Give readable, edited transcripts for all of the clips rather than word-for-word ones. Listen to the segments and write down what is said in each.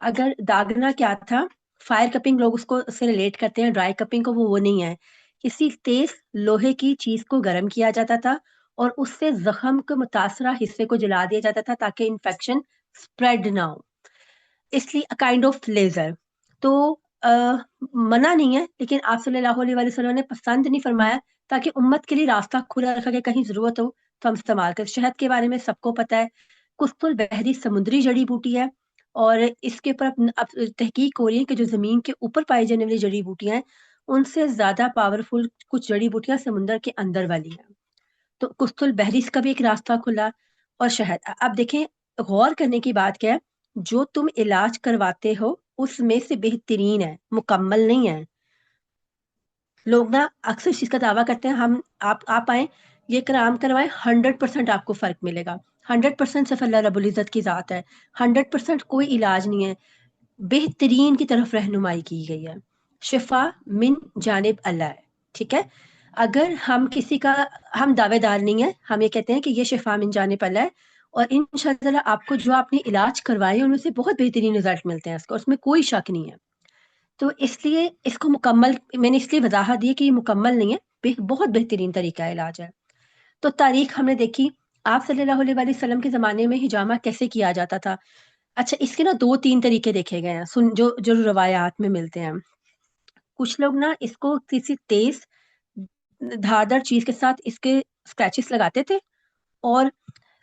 اگر داغنا کیا تھا، فائر کپنگ لوگ اس کو اس سے ریلیٹ کرتے ہیں، ڈرائی کپنگ کو وہ نہیں ہے. کسی تیز لوہے کی چیز کو گرم کیا جاتا تھا اور اس سے زخم کے متاثرہ حصے کو جلا دیا جاتا تھا تاکہ انفیکشن اسپریڈ نہ ہو، اس لیے کائنڈ آف لیزر. تو منع نہیں ہے، لیکن آپ صلی اللہ علیہ وآلہ وسلم نے پسند نہیں فرمایا، تاکہ امت کے لیے راستہ کھلا رکھا کہ کہیں ضرورت ہو تو ہم استعمال کریں. شہد کے بارے میں سب کو پتا ہے، کست البحری سمندری جڑی بوٹی ہے، اور اس کے اوپر اب تحقیق ہو رہی ہے کہ جو زمین کے اوپر پائی جانے والی جڑی بوٹیاں ہیں ان سے زیادہ پاورفل کچھ جڑی بوٹیاں سمندر کے اندر والی ہیں. تو کست البحری کا بھی ایک راستہ کھلا. اور شہد، اب دیکھیں غور کرنے کی بات کیا ہے، جو تم علاج کرواتے ہو اس میں سے بہترین ہے، مکمل نہیں ہے. لوگ نا اکثر چیز کا دعویٰ کرتے ہیں، ہم آپ آئیں یہ کرام کروائیں، 100% آپ کو فرق ملے گا. 100% صرف اللہ رب العزت کی ذات ہے، 100% کوئی علاج نہیں ہے. بہترین کی طرف رہنمائی کی گئی ہے. شفا من جانب اللہ ہے، ٹھیک ہے. اگر ہم کسی کا، ہم دعوے دار نہیں ہیں، ہم یہ کہتے ہیں کہ یہ شفا من جانب اللہ ہے، اور انشاءاللہ آپ کو جو آپ نے علاج کروائے ان میں سے بہت بہترین رزلٹ ملتے ہیں اس کو، اس میں کوئی شک نہیں ہے. تو اس لیے اس کو مکمل میں نے اس لیے وضاحت دی کہ یہ مکمل نہیں ہے، بہت بہترین طریقہ علاج ہے. تو تاریخ ہم نے دیکھی، آپ صلی اللہ علیہ وآلہ وسلم کے زمانے میں حجامہ کیسے کیا جاتا تھا. اچھا، اس کے نا 2-3 طریقے دیکھے گئے ہیں جو روایات میں ملتے ہیں. کچھ لوگ نا اس کو کسی تیز دھاردر چیز کے ساتھ اس کے اسکریچز لگاتے تھے، اور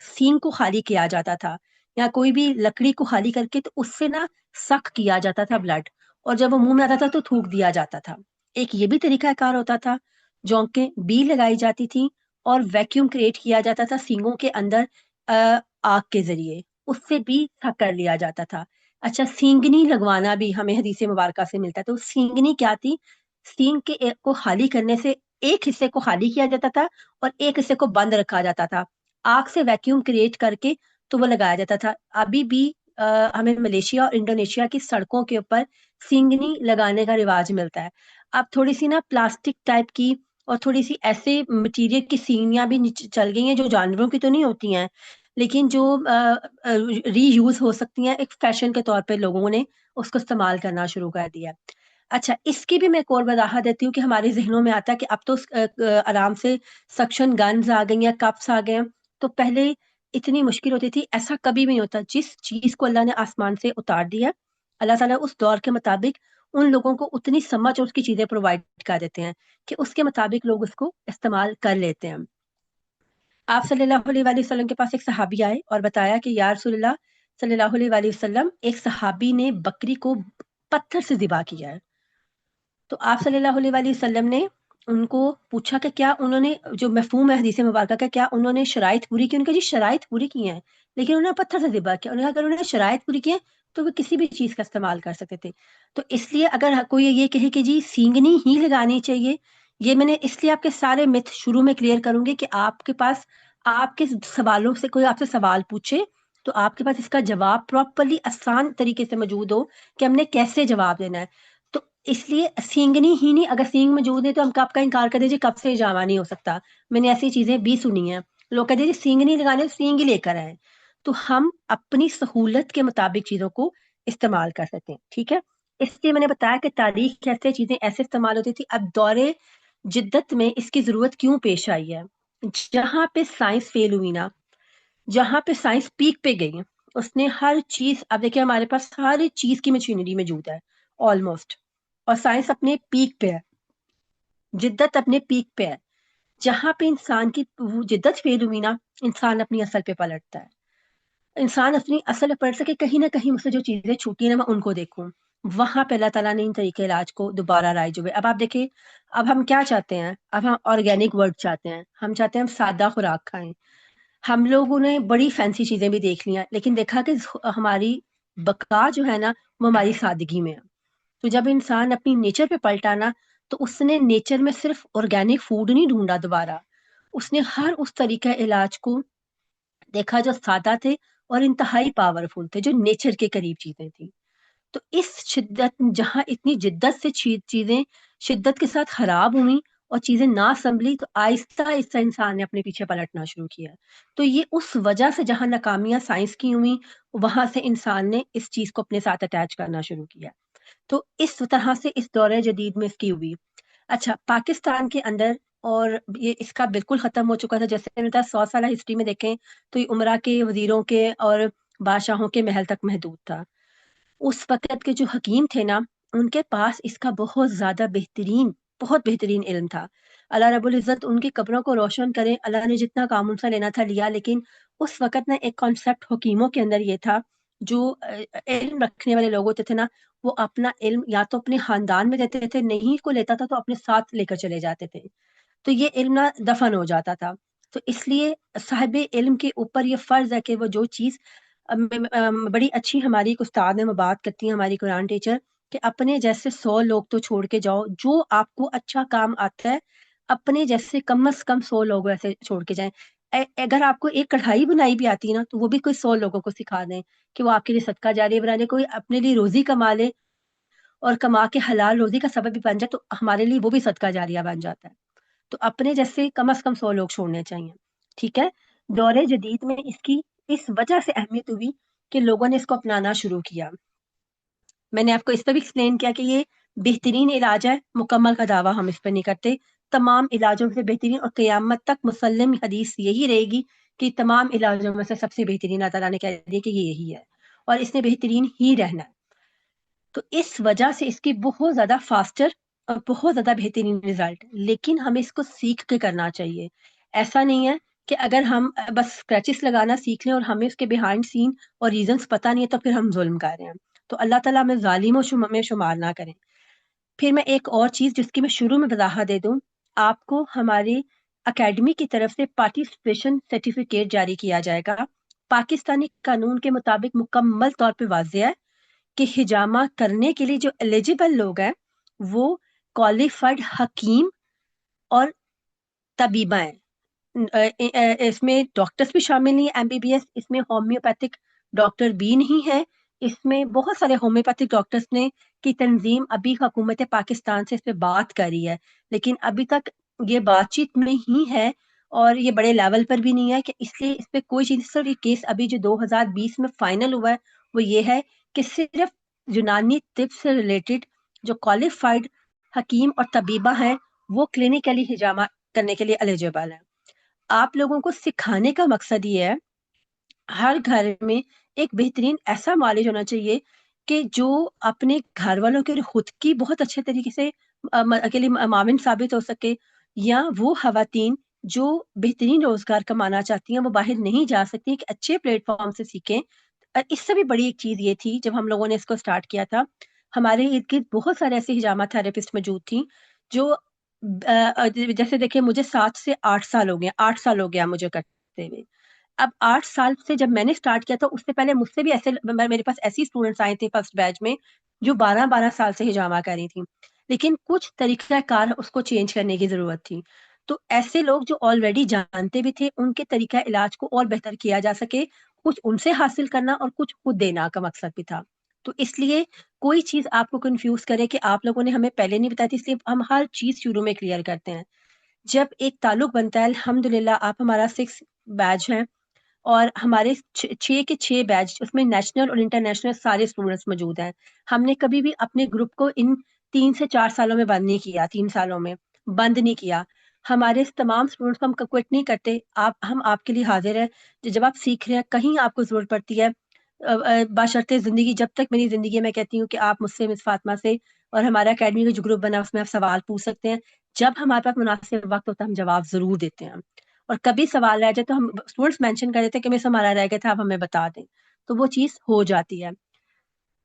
سینگ کو خالی کیا جاتا تھا، یا کوئی بھی لکڑی کو خالی کر کے تو اس سے نا سک کیا جاتا تھا بلڈ، اور جب وہ منہ میں آتا تھا تو تھوک دیا جاتا تھا. ایک یہ بھی طریقہ کار ہوتا تھا. جونکیں بی لگائی جاتی تھی اور ویکیوم کریٹ کیا جاتا تھا سینگوں کے اندر آگ کے ذریعے، اس سے بھی تھک کر لیا جاتا تھا. اچھا، سینگنی لگوانا بھی ہمیں حدیث مبارکہ سے ملتا ہے. تو سینگنی کیا تھی؟ سینگ کے ایک کو خالی کرنے سے ایک حصے کو خالی کیا جاتا تھا اور ایک حصے کو بند رکھا جاتا تھا، آگ سے ویکیوم کریٹ کر کے تو وہ لگایا جاتا تھا. ابھی بھی ہمیں ملیشیا اور انڈونیشیا کی سڑکوں کے اوپر سینگنی لگانے کا رواج ملتا ہے. اب تھوڑی سی نا پلاسٹک ٹائپ کی اور تھوڑی سی ایسے مٹیریل کی سینگیاں بھی چل گئی ہیں جو جانوروں کی تو نہیں ہوتی ہیں، لیکن جو ری یوز ہو سکتی ہیں، ایک فیشن کے طور پہ لوگوں نے اس کو استعمال کرنا شروع کر دیا. اچھا، اس کی بھی میں ایک اور وضاحت دیتی ہوں کہ ہمارے ذہنوں میں آتا ہے کہ اب تو آرام سے سکشن گنز آ گئی ہیں، کپس آ گئے ہیں. تو پہلے اتنی مشکل ہوتی تھی، ایسا کبھی بھی نہیں ہوتا. جس چیز کو اللہ نے آسمان سے اتار دیا، اللہ تعالیٰ اس دور کے مطابق ان لوگوں کو اتنی سمجھ اور اس کی چیزیں پرووائڈ کر دیتے ہیں کہ اس کے مطابق لوگ اس کو استعمال کر لیتے ہیں. آپ صلی اللہ علیہ وآلہ وسلم کے پاس ایک صحابی آئے اور بتایا کہ یا رسول اللہ صلی اللہ علیہ وآلہ وسلم، ایک صحابی نے بکری کو پتھر سے ذبح کیا ہے. تو آپ صلی اللہ علیہ وآلہ وسلم نے ان کو پوچھا کہ کیا انہوں نے، جو مفہوم ہے حدیث مبارکہ کا، کیا انہوں نے شرائط پوری کی؟ ان کا جی شرائط پوری کی ہیں، لیکن انہوں نے پتھر سے ذبح کیا. انہوں نے اگر انہوں نے شرائط پوری کی ہیں تو وہ کسی بھی چیز کا استعمال کر سکتے تھے. تو اس لیے اگر کوئی یہ کہے کہ جی سینگنی ہی لگانی چاہیے، یہ میں نے اس لیے آپ کے سارے مت شروع میں کلیئر کروں گی کہ آپ کے پاس، آپ کے سوالوں سے کوئی آپ سے سوال پوچھے تو آپ کے پاس اس کا جواب پراپرلی آسان طریقے سے موجود ہو کہ ہم نے کیسے جواب دینا ہے. تو اس لیے سینگنی ہی نہیں، اگر سینگ موجود ہے تو ہم کب کا انکار کر دیجیے، کب سے جامع نہیں ہو سکتا. میں نے ایسی چیزیں بھی سنی ہیں، لوگ کہتے ہیں سینگ نہیں لگانے، سینگ ہی لے کر آئے. تو ہم اپنی سہولت کے مطابق چیزوں کو استعمال کر سکتے ہیں، ٹھیک ہے. اس لیے میں نے بتایا کہ تاریخ کیسے چیزیں ایسے استعمال ہوتی تھی. اب دور جدت میں اس کی ضرورت کیوں پیش آئی ہے؟ جہاں پہ سائنس فیل ہوئی نا، جہاں پہ سائنس پیک پہ گئی، اس نے ہر چیز، اب دیکھیں ہمارے پاس ہر چیز کی مشینری موجود ہے آلموسٹ، اور سائنس اپنے پیک پہ ہے، جدت اپنے پیک پہ ہے. جہاں پہ انسان کی جدت فیل ہوئی نا، انسان اپنی اصل پہ پلٹتا ہے. انسان اپنی اصل پہ پلٹ سکے، کہیں نہ کہیں مجھ سے جو چیزیں چھوٹی ہیں نا میں ان کو دیکھوں، وہاں پہ اللہ تعالیٰ نے ان طریقے علاج کو دوبارہ رائج ہوئے. اب آپ دیکھیں، اب ہم کیا چاہتے ہیں؟ اب ہم آرگینک ورڈ چاہتے ہیں، ہم چاہتے ہیں ہم سادہ خوراک کھائیں. ہم لوگوں نے بڑی فینسی چیزیں بھی دیکھ لی ہیں، لیکن دیکھا کہ ہماری بقا جو ہے نا وہ ہماری سادگی میں ہے. تو جب انسان اپنی نیچر پہ پلٹا نا، تو اس نے نیچر میں صرف آرگینک فوڈ نہیں ڈھونڈا دوبارہ، اس نے ہر اس طریقہ علاج کو دیکھا جو سادہ تھے اور انتہائی پاورفل تھے، جو نیچر کے قریب چیزیں تھیں. تو اس شدت، جہاں اتنی جدت سے چیزیں شدت کے ساتھ خراب ہوئیں اور چیزیں نہ سنبھلی تو آہستہ آہستہ انسان نے اپنے پیچھے پلٹنا شروع کیا. تو یہ اس وجہ سے جہاں ناکامیاں سائنس کی ہوئی وہاں سے انسان نے اس چیز کو اپنے ساتھ اٹیچ کرنا شروع کیا. تو اس طرح سے اس دور جدید میں اس کی ہوئی. اچھا پاکستان کے اندر اور یہ اس کا بالکل ختم ہو چکا تھا. جیسے میں نے بتایا 100 سالہ ہسٹری میں دیکھیں تو یہ عمرہ کے وزیروں کے اور بادشاہوں کے محل تک محدود تھا. اس وقت کے جو حکیم تھے نا ان کے پاس اس کا بہت زیادہ بہت بہترین علم تھا. اللہ رب العزت ان کی قبروں کو روشن کرے. اللہ نے جتنا کام ان سے لینا تھا لیا. لیکن اس وقت نا ایک کانسیپٹ حکیموں کے اندر یہ تھا جو علم رکھنے والے لوگ ہوتے تھے نا وہ اپنا علم یا تو اپنے خاندان میں دیتے تھے, نہیں کو لیتا تھا تو اپنے ساتھ لے کر چلے جاتے تھے. تو یہ علم نہ دفن ہو جاتا تھا. تو اس لیے صاحب علم کے اوپر یہ فرض ہے کہ وہ جو چیز بڑی اچھی ہماری ایک استاد میں بات کرتی ہیں ہماری قرآن ٹیچر کہ اپنے جیسے 100 لوگ تو چھوڑ کے جاؤ جو آپ کو اچھا کام آتا ہے. اپنے جیسے کم از کم 100 لوگ ایسے چھوڑ کے جائیں. اگر آپ کو ایک کڑھائی بنائی بھی آتی ہے نا تو وہ بھی کوئی 100 لوگوں کو سکھا دیں کہ وہ آپ کے لیے صدقہ جاریہ بنا لے, کوئی اپنے لیے روزی کما لے اور کما کے حلال روزی کا سبب بھی بن جائے تو ہمارے لیے وہ بھی صدقہ جاریہ بن جاتا ہے. تو اپنے جیسے کم از کم 100 لوگ چھوڑنے چاہیے. ٹھیک ہے. دور جدید میں اس کی اس وجہ سے اہمیت ہوئی کہ لوگوں نے اس کو اپنانا شروع کیا. میں نے آپ کو اس پہ بھی ایکسپلین کیا کہ یہ بہترین علاج ہے, مکمل کا دعویٰ ہم اس پہ نہیں کرتے. تمام علاجوں سے بہترین اور قیامت تک مسلم حدیث یہی رہے گی کہ تمام علاجوں میں سے سب سے بہترین اللہ تعالیٰ نے کہہ دیا کہ یہ یہی ہے اور اس نے بہترین ہی رہنا ہے. تو اس وجہ سے اس کی بہت زیادہ فاسٹر اور بہت زیادہ بہترین رزلٹ. لیکن ہمیں اس کو سیکھ کے کرنا چاہیے. ایسا نہیں ہے کہ اگر ہم بس اسکریچز لگانا سیکھ لیں اور ہمیں اس کے بیہائنڈ سین اور ریزنس پتہ نہیں ہے تو پھر ہم ظلم کر رہے ہیں. تو اللہ تعالیٰ ہمیں ظالموں میں شمار نہ کریں. پھر میں ایک اور چیز جس کی میں شروع میں وضاحت دے دوں, آپ کو ہماری اکیڈمی کی طرف سے پارٹیسپیشن سرٹیفکیٹ جاری کیا جائے گا. پاکستانی قانون کے مطابق مکمل طور پہ واضح ہے کہ حجامہ کرنے کے لیے جو ایلیجیبل لوگ ہیں وہ کوالیفائڈ حکیم اور طبیبہ ہیں. اس میں ڈاکٹرز بھی شامل نہیں ہیں MBBS, اس میں ہومیوپیتھک ڈاکٹر بھی نہیں ہے. اس میں بہت سارے ہومیوپیتھک ڈاکٹرز نے کی تنظیم ابھی حکومت پاکستان سے اس پہ بات کر رہی ہے, لیکن ابھی تک یہ بات چیت میں ہی ہے اور یہ بڑے لیول پر بھی نہیں ہے کہ اس لیے اس پہ کوئی چیز. سر یہ کیس ابھی جو 2020 میں فائنل ہوا ہے وہ یہ ہے کہ صرف یونانی طب سے ریلیٹڈ جو کوالیفائڈ حکیم اور طبیبہ ہیں وہ کلینکلی حجامہ کرنے کے لیے ایلیجیبل ہیں. آپ لوگوں کو سکھانے کا مقصد یہ ہے ہر گھر میں ایک بہترین ایسا معالج ہونا چاہیے کہ جو اپنے گھر والوں کے خود کی بہت اچھے طریقے سے اکیلے معاون ثابت ہو سکے, یا وہ خواتین جو بہترین روزگار کمانا چاہتی ہیں وہ باہر نہیں جا سکتی کہ اچھے پلیٹ فارم سے سیکھیں. اس سے بھی بڑی ایک چیز یہ تھی جب ہم لوگوں نے اس کو سٹارٹ کیا تھا, ہمارے ارد گرد بہت سارے ایسے حجامہ تھراپسٹ موجود تھیں جو جیسے دیکھیں مجھے 7 سے 8 سال ہو گئے, 8 سال ہو گیا مجھے کرتے ہوئے. اب 8 سال سے جب میں نے سٹارٹ کیا تھا اس سے پہلے مجھ سے بھی ایسے میرے پاس ایسی اسٹوڈنٹس آئے تھے فرسٹ بیچ میں جو 12 سال سے حجامہ کر رہی تھیں, لیکن کچھ طریقہ کار اس کو چینج کرنے کی ضرورت تھی. تو ایسے لوگ جو آلریڈی جانتے بھی تھے ان کے طریقہ علاج کو اور بہتر کیا جا سکے, کچھ ان سے حاصل کرنا اور کچھ خود دینا کا مقصد بھی تھا. تو اس لیے کوئی چیز آپ کو کنفیوز کرے کہ آپ لوگوں نے ہمیں پہلے نہیں بتائی تھی, اس لیے ہم ہر چیز شروع میں کلیئر کرتے ہیں. جب ایک تعلق بنتا ہے الحمدللہ آپ ہمارا 6 بیچ ہیں اور ہمارے 6 کے 6 بیچ اس میں نیشنل اور انٹرنیشنل سارے اسٹوڈنٹس موجود ہیں. ہم نے کبھی بھی اپنے گروپ کو ان 3 سے 4 سالوں میں بند نہیں کیا, 3 سالوں میں بند نہیں کیا. ہمارے تمام اسٹوڈنٹس کو ہم کوئٹ نہیں کرتے. ہم آپ کے لیے حاضر ہیں. جب آپ سیکھ رہے ہیں کہیں آپ کو ضرورت پڑتی ہے بشرطِ زندگی, جب تک میری زندگی ہے میں کہتی ہوں کہ آپ مجھ سے مس فاطمہ سے اور ہمارا اکیڈمی کا جو گروپ بنا اس میں آپ سوال پوچھ سکتے ہیں. جب ہمارے پاس مناسب وقت ہوتا ہے ہم جواب ضرور دیتے ہیں, اور کبھی سوال رہ جائے تو ہم اسٹوڈنٹس مینشن کر دیتے ہیں کہ مس ہمارا رہ گیا تھا آپ ہمیں بتا دیں, تو وہ چیز ہو جاتی ہے.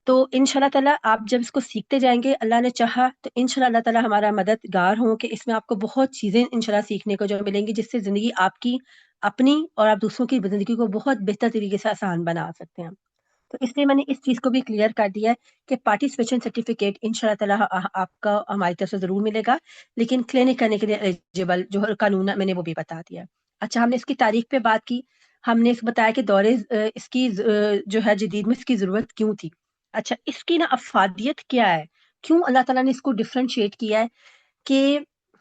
تو انشاءاللہ تعالیٰ آپ جب اس کو سیکھتے جائیں گے اللہ نے چاہا تو انشاءاللہ اللہ تعالیٰ ہمارا مددگار ہوں کہ اس میں آپ کو بہت چیزیں انشاءاللہ سیکھنے کو جو ملیں گی جس سے زندگی آپ کی اپنی اور آپ دوسروں کی زندگی کو بہت بہتر طریقے سے آسان بنا سکتے ہیں. تو اس لیے میں نے اس چیز کو بھی کلیئر کر دیا ہے کہ پارٹیسپیشن سرٹیفکیٹ انشاءاللہ تعالیٰ آپ کا ہماری طرف سے ضرور ملے گا, لیکن کلینک کرنے کے لیے ایلیجیبل جو قانون ہے میں نے وہ بھی بتا دیا. اچھا, ہم نے اس کی تاریخ پہ بات کی, ہم نے اس بتایا کہ دورے اس کی جو ہے جدید میں اس کی ضرورت کیوں تھی. اچھا, اس کی نا افادیت کیا ہے, کیوں اللہ تعالیٰ نے اس کو ڈفرینشیٹ کیا ہے کہ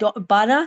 12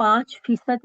5%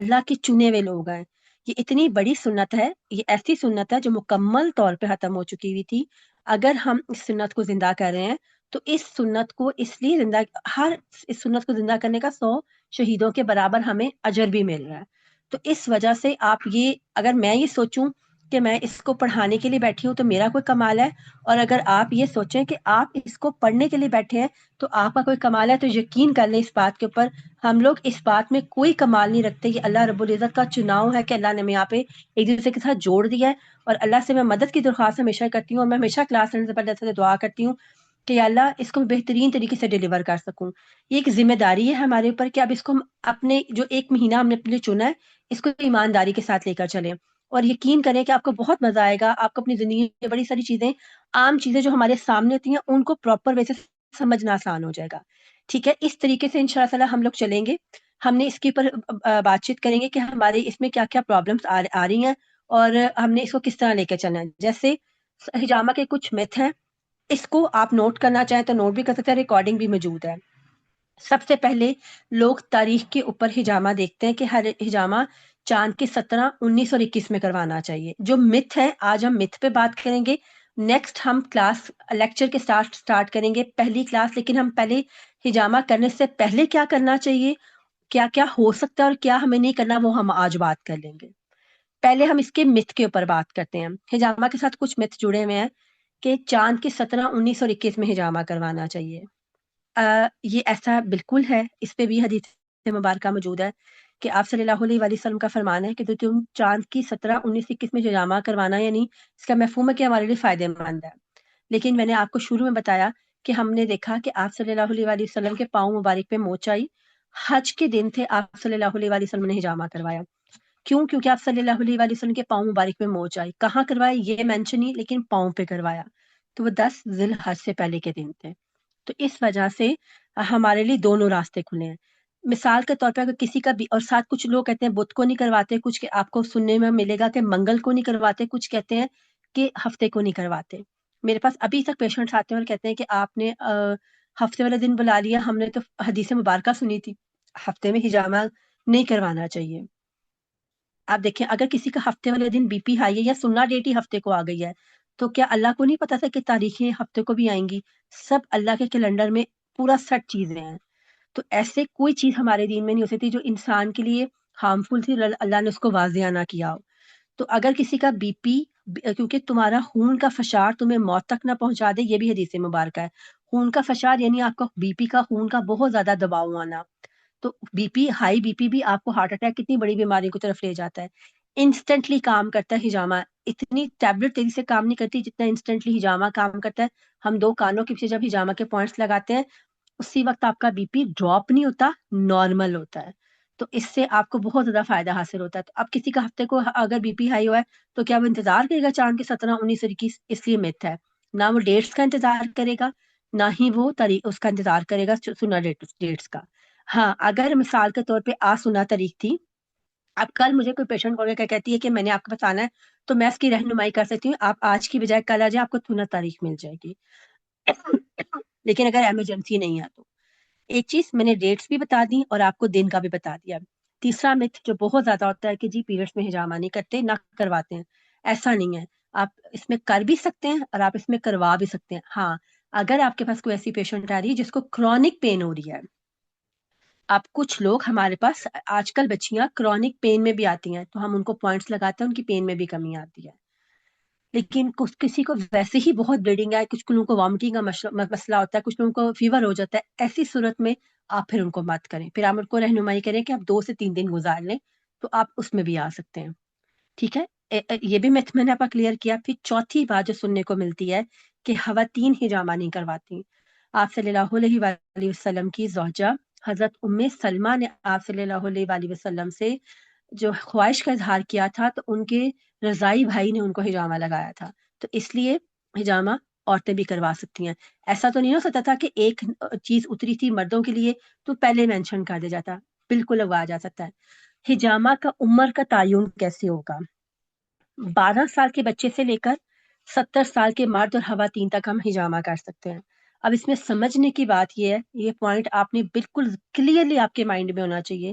اللہ کے چنے ہوئے لوگ ہیں. یہ اتنی بڑی سنت ہے، یہ ایسی سنت ہے جو مکمل طور پہ ختم ہو چکی ہوئی تھی. اگر ہم اس سنت کو زندہ کر رہے ہیں تو اس سنت کو اس لیے زندہ، ہر اس سنت کو زندہ کرنے کا 100 شہیدوں کے برابر ہمیں اجر بھی مل رہا ہے. تو اس وجہ سے آپ یہ، اگر میں یہ سوچوں کہ میں اس کو پڑھانے کے لیے بیٹھی ہوں تو میرا کوئی کمال ہے، اور اگر آپ یہ سوچیں کہ آپ اس کو پڑھنے کے لیے بیٹھے ہیں تو آپ کا کوئی کمال ہے، تو یقین کر لیں اس بات کے اوپر ہم لوگ اس بات میں کوئی کمال نہیں رکھتے. یہ اللہ رب العزت کا چناؤ ہے کہ اللہ نے ہمیں یہاں پہ ایک دوسرے کے ساتھ جوڑ دیا ہے. اور اللہ سے میں مدد کی درخواست ہمیشہ کرتی ہوں، اور میں ہمیشہ کلاس لینے سے پہلے اللہ سے دعا کرتی ہوں کہ یا اللہ اس کو بہترین طریقے سے ڈیلیور کر سکوں. یہ ایک ذمہ داری ہے ہمارے اوپر کہ اب اس کو ہم اپنے جو ایک مہینہ ہم نے اپنے لیے چنا ہے اس کو ایمانداری کے ساتھ لے کر چلیں. اور یقین کریں کہ آپ کو بہت مزہ آئے گا. آپ کو اپنی زندگی میں بڑی ساری چیزیں، عام چیزیں جو ہمارے سامنے ہوتی ہیں، ان کو پراپر وے سے سمجھنا آسان ہو جائے گا. ٹھیک ہے، اس طریقے سے انشاءاللہ تعالی ہم لوگ چلیں گے. ہم نے اس کے اوپر بات چیت کریں گے کہ ہمارے اس میں کیا کیا پرابلمس آ رہی ہیں اور ہم نے اس کو کس طرح لے کے چلنا ہے. جیسے حجامہ کے کچھ میتھ ہیں، اس کو آپ نوٹ کرنا چاہیں تو نوٹ بھی کر سکتے ہیں، ریکارڈنگ بھی موجود ہے. سب سے پہلے لوگ تاریخ کے اوپر حجامہ دیکھتے ہیں کہ ہر حجامہ چاند کے 17، 19 اور 21 میں کروانا چاہیے. جو متھ ہے، آج ہم متھ پہ بات کریں گے. نیکسٹ ہم کلاس لیکچر کے سٹارٹ کریں گے پہلی کلاس. لیکن ہم پہلے حجامہ کرنے سے پہلے کیا کرنا چاہیے، کیا کیا ہو سکتا ہے اور کیا ہمیں نہیں کرنا، وہ ہم آج بات کر لیں گے. پہلے ہم اس کے متھ کے اوپر بات کرتے ہیں. حجامہ کے ساتھ کچھ متھ جڑے ہوئے ہیں کہ چاند کے 17، 19 اور 21 میں حجامہ کروانا چاہیے. یہ ایسا بالکل ہے، اس پہ بھی حدیث مبارکہ موجود ہے کہ آپ صلی اللہ علیہ وآلہ وسلم کا فرمان ہے کہ تو تم چاند کی 17، 19، 21 میں حجامہ کروانا یا نہیں، اس کا مفہوم ہے کہ ہمارے لیے فائدہ مند ہے. لیکن میں نے آپ کو شروع میں بتایا کہ ہم نے دیکھا کہ آپ صلی اللہ علیہ وآلہ وسلم کے پاؤں مبارک پہ موچ آئی. حج کے دن تھے، آپ صلی اللہ علیہ وآلہ وسلم نے حجامہ کروایا. کیوں؟ کیونکہ آپ صلی اللہ علیہ وآلہ وسلم کے پاؤں مبارک پہ موچ آئی. کہاں کروایا یہ مینشن نہیں، لیکن پاؤں پہ کروایا. تو وہ 10 ذی الحج سے پہلے کے دن تھے. تو اس وجہ سے ہمارے لیے دونوں راستے کھلے ہیں. مثال کے طور پہ اگر کسی کا بھی، اور ساتھ کچھ لوگ کہتے ہیں بدھ کو نہیں کرواتے، کچھ کہ آپ کو سننے میں ملے گا کہ منگل کو نہیں کرواتے، کچھ کہتے ہیں کہ ہفتے کو نہیں کرواتے. میرے پاس ابھی تک پیشنٹس آتے ہیں اور کہتے ہیں کہ آپ نے ہفتے والے دن بلا لیا، ہم نے تو حدیث مبارکہ سنی تھی ہفتے میں حجامہ نہیں کروانا چاہیے. آپ دیکھیں اگر کسی کا ہفتے والے دن بی پی ہائی ہے یا سننا ڈیٹ ہی ہفتے کو آ گئی ہے، تو کیا اللہ کو نہیں پتا تھا کہ تاریخیں ہفتے کو بھی آئیں گی؟ سب اللہ کے کیلنڈر میں پورا سیٹ چیزیں ہیں. تو ایسے کوئی چیز ہمارے دین میں نہیں ہو سکتی جو انسان کے لیے ہارمفل تھی، اللہ نے اس کو واضح نہ کیا ہو. تو اگر کسی کا بی پی، کیونکہ تمہارا خون کا فشار تمہیں موت تک نہ پہنچا دے، یہ بھی حدیث مبارکہ ہے. خون کا فشار یعنی آپ کا بی پی کا، خون کا بہت زیادہ دباؤ آنا. تو B P, high B P بھی آپ کو ہارٹ اٹیک کتنی بڑی بیماری کی طرف لے جاتا ہے. انسٹنٹلی کام کرتا ہے حجامہ. اتنی ٹیبلٹ تیزی سے کام نہیں کرتی جتنا انسٹنٹلی حجامہ کام کرتا ہے. ہم 2 کانوں کے پیچھے جب حجامہ کے پوائنٹس لگاتے ہیں، اسی وقت آپ کا بی پی ڈراپ نہیں ہوتا، نارمل ہوتا ہے. تو اس سے آپ کو بہت زیادہ فائدہ حاصل ہوتا ہے. تو اب کسی کا ہفتے کو اگر بی پی ہائی ہوا ہے تو کیا وہ انتظار کرے گا چاند کے 17، 19 اور 21؟ اس لیے میتھ ہے. نہ وہ ڈیٹس کا انتظار کرے گا، نہ ہی وہ تاریخ اس کا انتظار کرے گا سنا ڈیٹس کا. ہاں، اگر مثال کے طور پہ سنا تاریخ تھی، اب کل مجھے کوئی پیشنٹ کال کر کہتی ہے کہ میں نے آپ کے پاس آنا ہے، تو میں اس کی رہنمائی کر سکتی ہوں. آپ آج کی بجائے کل آ جائیں، آپ کو سنا تاریخ مل جائے گی. لیکن اگر ایمرجنسی نہیں ہے تو ایک چیز میں نے ڈیٹس بھی بتا دی اور آپ کو دن کا بھی بتا دیا. تیسرا مت جو بہت زیادہ ہوتا ہے کہ جی پیریڈس میں حجامہ نہیں کرتے، نہ کرواتے ہیں. ایسا نہیں ہے، آپ اس میں کر بھی سکتے ہیں اور آپ اس میں کروا بھی سکتے ہیں. ہاں، اگر آپ کے پاس کوئی ایسی پیشنٹ آ رہی ہے جس کو کرونک پین ہو رہی ہے. اب کچھ لوگ ہمارے پاس آج کل بچیاں کرونک پین میں بھی آتی ہیں، تو ہم ان کو پوائنٹس لگاتے ہیں، ان کی پین میں بھی کمی آتی ہے. لیکن کسی کو ویسے ہی بہت بلیڈنگ ہے، کچھ لوگوں کو وامٹنگ کا مسئلہ ہوتا ہے، کچھ لوگوں کو فیور ہو جاتا ہے. ایسی صورت میں آپ پھر ان کو مت کریں، پھر آپ ان کو رہنمائی کریں کہ آپ 2 سے 3 دن گزار لیں، تو آپ اس میں بھی آ سکتے ہیں. ٹھیک ہے، یہ بھی میں نے آپ کا کلیئر کیا. پھر چوتھی بات جو سننے کو ملتی ہے کہ خواتین حجامہ نہیں کرواتی. آپ صلی اللہ علیہ وآلہ وسلم کی زوجہ حضرت ام سلمہ نے آپ صلی اللہ علیہ وآلہ وسلم سے جو خواہش کا اظہار کیا تھا، تو ان کے رضائی بھائی نے ان کو حجامہ لگایا تھا. تو اس لیے حجامہ عورتیں بھی کروا سکتی ہیں. ایسا تو نہیں ہو سکتا تھا کہ ایک چیز اتری تھی مردوں کے لیے تو پہلے مینشن کر دیا جاتا. بالکل لگوایا جا سکتا ہے. حجامہ کا عمر کا تعین کیسے ہوگا؟ 12 سال کے بچے سے لے کر 70 سال کے مرد اور خواتین تک ہم حجامہ کر سکتے ہیں. اب اس میں سمجھنے کی بات یہ ہے، یہ پوائنٹ آپ نے بالکل کلیئرلی آپ کے مائنڈ میں ہونا چاہیے.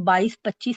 22, 25,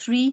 3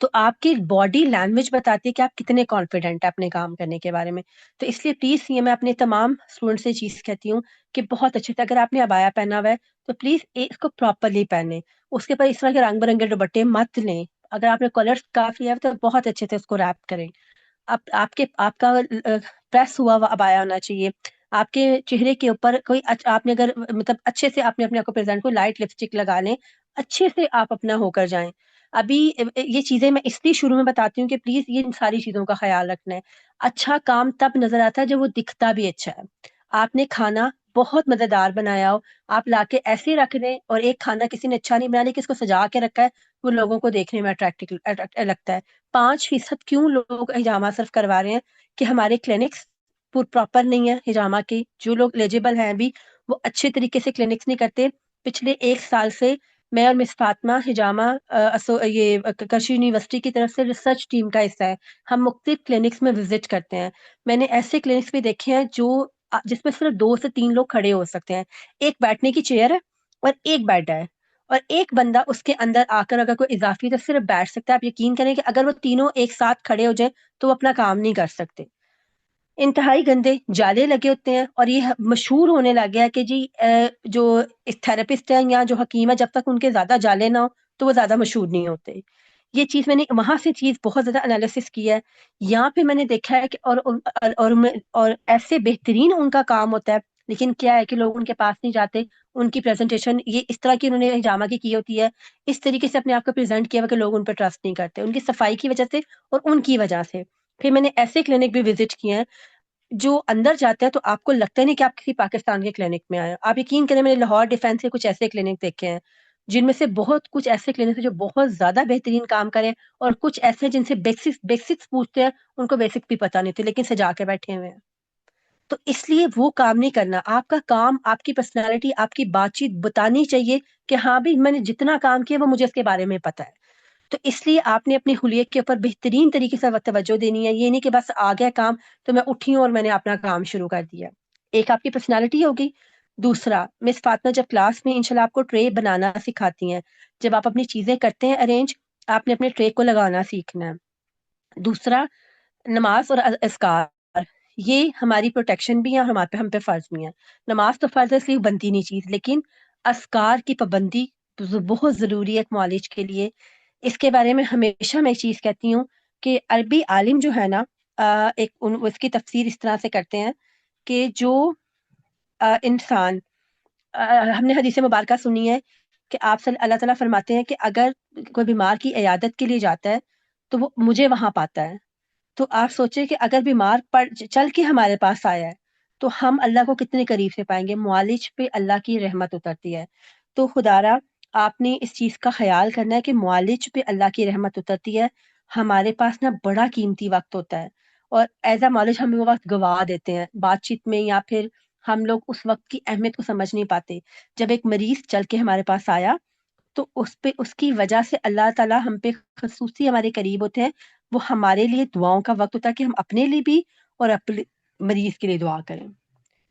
تو آپ کی باڈی لینگویج بتاتی ہے کہ آپ کتنے کانفیڈنٹ ہیں اپنے کام کرنے کے بارے میں. تو اس لیے پلیز یہ میں اپنے تمام اسٹوڈنٹ سے چیز کہتی ہوں کہ بہت اچھے سے اگر آپ نے عبایا پہنا ہوا ہے تو پلیز اس کو پراپرلی پہنے. اس کے اوپر اس طرح کے رنگ برنگے دوپٹے مت لیں. اگر آپ نے کلر کاف لیا ہے تو بہت اچھے سے اس کو ریپ کریں. آپ کا پریس ہوا ہوا عبایا ہونا چاہیے. آپ کے چہرے کے اوپر کوئی آپ نے اگر مطلب اچھے سے آپ نے اپنے آپ کو پریزنٹ کوئی لائٹ لپسٹک لگا لیں, اچھے سے آپ اپنا ہو کر جائیں. ابھی یہ چیزیں میں اس لیے شروع میں بتاتی ہوں کہ پلیز یہ ان ساری چیزوں کا خیال رکھنا ہے. اچھا کام تب نظر آتا ہے جب وہ دکھتا بھی اچھا ہے. آپ نے کھانا بہت مزیدار بنایا ہو, آپ لا کے ایسے رکھ دیں, اور ایک کھانا کسی نے اچھا نہیں بنایا کہ اس کو سجا کے رکھا ہے, وہ لوگوں کو دیکھنے میں اٹریکٹو لگتا ہے. 5% کیوں لوگ حجامہ صرف کروا رہے ہیں کہ ہمارے کلینکس پراپر نہیں ہے حجامہ کے. جو لوگ ایلیجیبل ہیں بھی وہ اچھے طریقے سے کلینکس نہیں کرتے. پچھلے 1 سال سے میں اور مس فاطمہ حجامہ یہ کرشی یونیورسٹی کی طرف سے ریسرچ ٹیم کا حصہ ہے. ہم مختلف کلینکس میں وزٹ کرتے ہیں. میں نے ایسے کلینکس بھی دیکھے ہیں جس میں صرف 2 سے 3 لوگ کھڑے ہو سکتے ہیں. ایک بیٹھنے کی چیئر ہے اور ایک بیڈ ہے, اور ایک بندہ اس کے اندر آ کر اگر کوئی اضافی تو صرف بیٹھ سکتا ہے. آپ یقین کریں کہ اگر وہ تینوں ایک ساتھ کھڑے ہو جائیں تو وہ اپنا کام نہیں کر سکتے. انتہائی گندے جالے لگے ہوتے ہیں, اور یہ مشہور ہونے لگ گیا کہ جی جو تھراپسٹ ہیں یا جو حکیم ہے جب تک ان کے زیادہ جالے نہ ہو تو وہ زیادہ مشہور نہیں ہوتے. یہ چیز میں نے وہاں سے چیز بہت زیادہ انالیسس کی ہے. یہاں پہ میں نے دیکھا ہے کہ اور ایسے بہترین ان کا کام ہوتا ہے, لیکن کیا ہے کہ لوگ ان کے پاس نہیں جاتے. ان کی پریزنٹیشن یہ اس طرح کی انہوں نے حجامہ کی ہوتی ہے, اس طریقے سے اپنے آپ کو پریزنٹ کیا ہوا کہ لوگ ان پہ ٹرسٹ نہیں کرتے, ان کی صفائی کی وجہ سے اور ان کی وجہ سے. پھر میں نے ایسے کلینک بھی وزٹ کیے ہیں جو اندر جاتے ہیں تو آپ کو لگتا ہے نہیں کہ آپ کسی پاکستان کے کلینک میں آئے. آپ یقین کریں میں نے لاہور ڈیفینس کے کچھ ایسے کلینک دیکھے ہیں جن میں سے بہت کچھ ایسے کلینک ہیں جو بہت زیادہ بہترین کام کریں, اور کچھ ایسے جن سے بیسکس پوچھتے ہیں ان کو بیسک بھی پتہ نہیں تھے لیکن سجا کے بیٹھے ہوئے ہیں. تو اس لیے وہ کام نہیں کرنا. آپ کا کام, آپ کی پرسنالٹی, آپ کی بات چیت بتانی چاہیے کہ ہاں بھی میں نے جتنا کام کیا وہ مجھے اس کے بارے میں پتا ہے. تو اس لیے آپ نے اپنی حلیت کے اوپر بہترین طریقے سے توجہ دینی ہے. یہ نہیں کہ بس آ گیا کام تو میں اٹھی ہوں اور میں نے اپنا کام شروع کر دیا. ایک آپ کی پرسنالٹی ہوگی. دوسرا, مس فاطمہ جب کلاس میں انشاءاللہ آپ کو ٹرے بنانا سکھاتی ہیں, جب آپ اپنی چیزیں کرتے ہیں ارینج, آپ نے اپنے ٹرے کو لگانا سیکھنا ہے. دوسرا, نماز اور اذکار یہ ہماری پروٹیکشن بھی ہے اور ہم پہ فرض بھی ہے. نماز تو فرض ہے اس لیے بنتی نہیں چیز, لیکن اذکار کی پابندی بہت ضروری ہے ایک معالج کے لیے. اس کے بارے میں ہمیشہ میں ایک چیز کہتی ہوں کہ عربی عالم جو ہے نا, اس کی تفسیر اس طرح سے کرتے ہیں کہ جو انسان, ہم نے حدیث مبارکہ سنی ہے کہ آپ صلی اللہ تعالیٰ فرماتے ہیں کہ اگر کوئی بیمار کی عیادت کے لیے جاتا ہے تو وہ مجھے وہاں پاتا ہے. تو آپ سوچیں کہ اگر بیمار چل کے ہمارے پاس آیا ہے تو ہم اللہ کو کتنے قریب سے پائیں گے. معالج پہ اللہ کی رحمت اترتی ہے. تو خدارا آپ نے اس چیز کا خیال کرنا ہے کہ معالج پہ اللہ کی رحمت اترتی ہے. ہمارے پاس نا بڑا قیمتی وقت ہوتا ہے, اور ایز اے معالج ہم وہ وقت گوا دیتے ہیں بات چیت میں, یا پھر ہم لوگ اس وقت کی اہمیت کو سمجھ نہیں پاتے. جب ایک مریض چل کے ہمارے پاس آیا تو اس کی وجہ سے اللہ تعالیٰ ہم پہ خصوصی ہمارے قریب ہوتے ہیں. وہ ہمارے لیے دعاؤں کا وقت ہوتا ہے کہ ہم اپنے لیے بھی اور اپنے مریض کے لیے دعا کریں.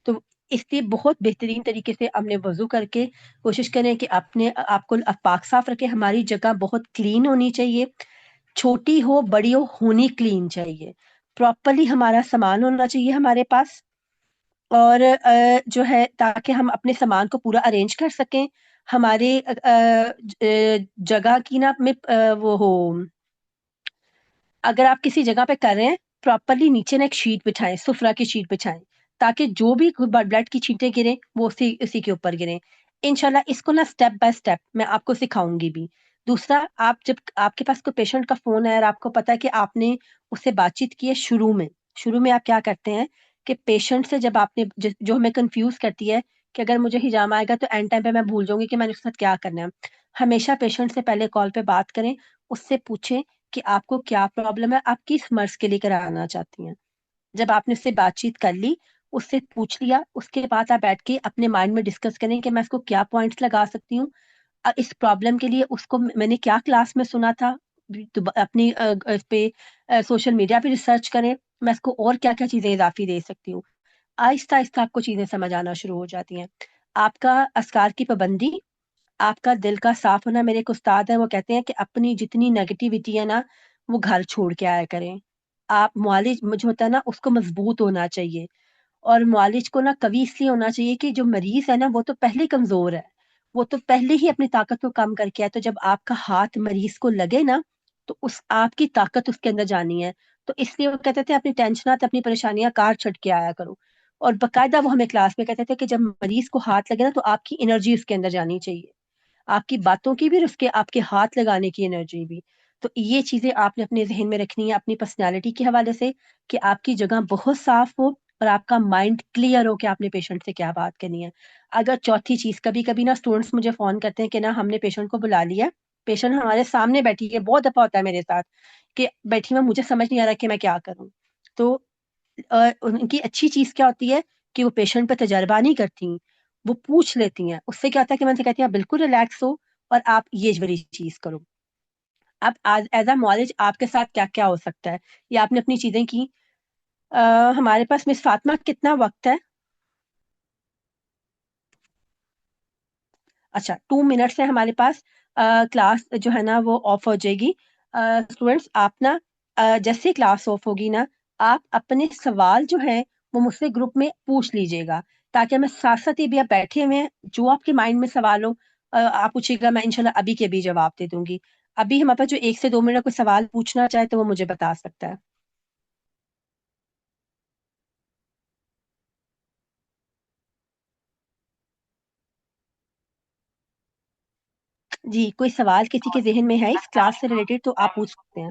تو اس لیے بہت بہترین طریقے سے ہم نے وضو کر کے کوشش کریں کہ اپنے آپ کو پاک صاف رکھیں. ہماری جگہ بہت کلین ہونی چاہیے, چھوٹی ہو بڑی ہونی کلین چاہیے. پراپرلی ہمارا سامان ہونا چاہیے ہمارے پاس, اور جو ہے تاکہ ہم اپنے سامان کو پورا ارینج کر سکیں. ہمارے جگہ کی نا میں وہ ہو, اگر آپ کسی جگہ پہ کر رہے ہیں پراپرلی نیچے نا ایک شیٹ بچھائیں, سفرہ کی شیٹ بچھائیں, تاکہ جو بھی بلڈ کی چھینٹیں گریں وہ اسی کے اوپر گریں. انشاءاللہ اس کو نا سٹیپ بائی سٹیپ میں آپ کو سکھاؤں گی بھی. دوسرا, جب آپ کے پاس کوئی پیشنٹ کا فون ہے اور آپ کو پتا ہے کہ آپ نے اس سے بات چیت کی ہے شروع میں آپ کیا کرتے ہیں کہ پیشنٹ سے جب آپ نے جو ہمیں کنفیوز کرتی ہے کہ اگر مجھے حجامہ آئے گا تو اینڈ ٹائم پہ میں بھول جاؤں گی کہ میں نے اس کے ساتھ کیا کرنا ہے. ہمیشہ پیشنٹ سے پہلے کال پہ بات کریں, اس سے پوچھیں کہ آپ کو کیا پرابلم ہے, آپ کس مرض کے لیے کرانا چاہتی ہیں. جب آپ نے اس سے بات چیت کر لی, اس سے پوچھ لیا, اس کے بعد آپ بیٹھ کے اپنے مائنڈ میں ڈسکس کریں کہ میں اس کو کیا پوائنٹس لگا سکتی ہوں اس پرابلم کے لیے. اس کو میں نے کیا کلاس میں سنا تھا, اپنی اس پہ سوشل میڈیا پہ ریسرچ کریں میں اس کو اور کیا کیا چیزیں اضافی دے سکتی ہوں. آہستہ آہستہ آپ کو چیزیں سمجھ آنا شروع ہو جاتی ہیں. آپ کا اذکار کی پابندی, آپ کا دل کا صاف ہونا، میرے ایک استاد ہیں وہ کہتے ہیں کہ اپنی جتنی نیگیٹیوٹی ہے نا وہ گھر چھوڑ کے آیا کریں. آپ معالج جو ہوتا ہے نا اس کو مضبوط ہونا چاہیے، اور معالج کو نا قوی اس لیے ہونا چاہیے کہ جو مریض ہے نا وہ تو پہلے کمزور ہے، وہ تو پہلے ہی اپنی طاقت کو کم کر کے ہے، تو جب آپ کا ہاتھ مریض کو لگے نا تو اس آپ کی طاقت اس کے اندر جانی ہے. تو اس لیے وہ کہتے تھے اپنی ٹینشنات اپنی پریشانیاں کار چھٹ کے آیا کرو. اور باقاعدہ وہ ہمیں کلاس میں کہتے تھے کہ جب مریض کو ہاتھ لگے نا تو آپ کی انرجی اس کے اندر جانی چاہیے، آپ کی باتوں کی بھی اور اس کے آپ کے ہاتھ لگانے کی انرجی بھی. تو یہ چیزیں آپ نے اپنے ذہن میں رکھنی ہے اپنی پرسنالٹی کے حوالے سے، کہ آپ کی جگہ بہت صاف ہو اور آپ کا مائنڈ کلیئر ہو کہ آپ نے پیشنٹ سے کیا بات کرنی ہے. اگر چوتھی چیز، کبھی کبھی نا اسٹوڈنٹس مجھے فون کرتے ہیں کہ نا ہم نے پیشنٹ کو بلا لیا، پیشنٹ ہمارے سامنے بیٹھی ہے، بہت دفعہ ہوتا ہے میرے ساتھ کہ بیٹھی میں مجھے سمجھ نہیں آ رہا کہ میں کیا کروں. تو ان کی اچھی چیز کیا ہوتی ہے کہ وہ پیشنٹ پہ تجربہ نہیں کرتی، وہ پوچھ لیتی ہیں. اس سے کیا ہوتا ہے کہ میں ان سے کہتی ہوں بالکل ریلیکس ہو اور آپ یہ والی چیز کرو. اب ایز اے معالج آپ کے ساتھ کیا کیا ہو سکتا ہے، یا آپ نے اپنی چیزیں کی. ہمارے پاس مس فاطمہ کتنا وقت ہے؟ اچھا 2 منٹ سے ہمارے پاس کلاس جو ہے نا وہ آف ہو جائے گی. اسٹوڈینٹس آپ نا جیسے کلاس آف ہوگی نا آپ اپنے سوال جو ہے وہ مجھ سے گروپ میں پوچھ لیجیے گا، تاکہ ہمیں ساتھ ساتھ یہ بھی آپ بیٹھے ہوئے ہیں جو آپ کے مائنڈ میں سوال ہو آپ پوچھیے گا، میں انشاءاللہ ابھی کے بھی جواب دے دوں گی. ابھی ہمارے پاس جو 1 سے 2 منٹ کوئی سوال پوچھنا چاہے تو وہ مجھے بتا سکتا ہے. جی کوئی سوال کسی کے ذہن میں ہے اس کلاس سے ریلیٹڈ تو آپ پوچھ سکتے ہیں.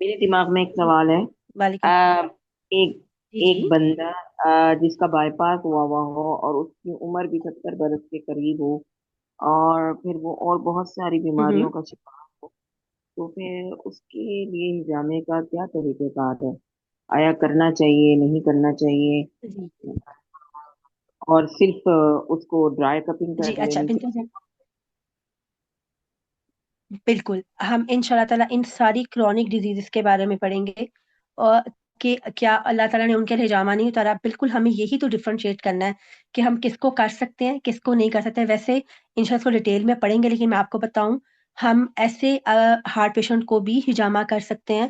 میرے دماغ میں ایک جی سوال ہے۔ وعلیکم. آ، ایک جی جی ایک بندہ جس کا بائی پاس ہوا ہو اور اس کی عمر بھی 70 برس کے قریب ہو، اور پھر وہ اور بہت ساری ہوں بیماریوں کا شکار ہو، تو پھر اس کے لیے ہجامے کا کیا طریقہ کار ہے؟ آیا کرنا چاہیے، نہیں کرنا چاہیے؟ جی اور صرف اس کو ڈرائی کپنگ جی کر اچھا لینی بنتا چاہیے؟ بالکل ہم ان شاء اللہ تعالیٰ ان ساری کرونک ڈیزیز کے بارے میں پڑھیں گے، اور کہ کیا اللہ تعالیٰ نے ان کے لیے ہجامہ نہیں اتارا. بالکل ہمیں یہی تو ڈفرینشیٹ کرنا ہے کہ ہم کس کو کر سکتے ہیں کس کو نہیں کر سکتے. ویسے ان شاء اللہ اس کو ڈیٹیل میں پڑھیں گے، لیکن میں آپ کو بتاؤں ہم ایسے ہارٹ پیشنٹ کو بھی ہجامہ کر سکتے ہیں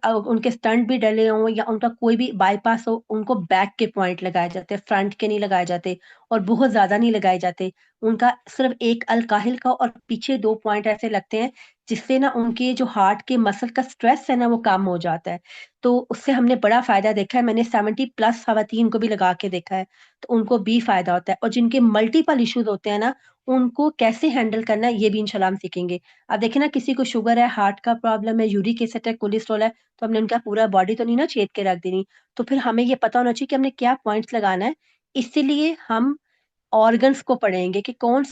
ان کے اسٹنٹ بھی ڈلے ہوں یا ان کا کوئی بھی بائی پاس ہو، ان کو بیک کے پوائنٹ لگائے جاتے ہیں، فرنٹ کے نہیں لگائے جاتے اور بہت زیادہ نہیں لگائے جاتے. ان کا صرف ایک الکاہل کا اور پیچھے 2 پوائنٹ ایسے لگتے ہیں جس سے نا ان کے جو ہارٹ کے مسل کا سٹریس ہے نا وہ کم ہو جاتا ہے. تو اس سے ہم نے بڑا فائدہ دیکھا ہے، میں نے 70+ خواتین کو بھی لگا کے دیکھا ہے تو ان کو بھی فائدہ ہوتا ہے. اور جن کے ملٹیپل ایشوز ہوتے ہیں نا ان کو کیسے ہینڈل کرنا ہے یہ بھی انشاءاللہ ہم سیکھیں گے. اب دیکھیں نا کسی کو شوگر ہے، ہارٹ کا پرابلم ہے، یورک ایسڈ ہے، کولیسٹرول ہے، تو ہم نے ان کا پورا باڈی تو نہیں نا چھید کے رکھ دینی. تو پھر ہمیں یہ پتا ہونا چاہیے کہ ہم نے کیا پوائنٹس لگانا ہے. اسی لیے ہم آرگنس کو پڑھیں گے کہ کون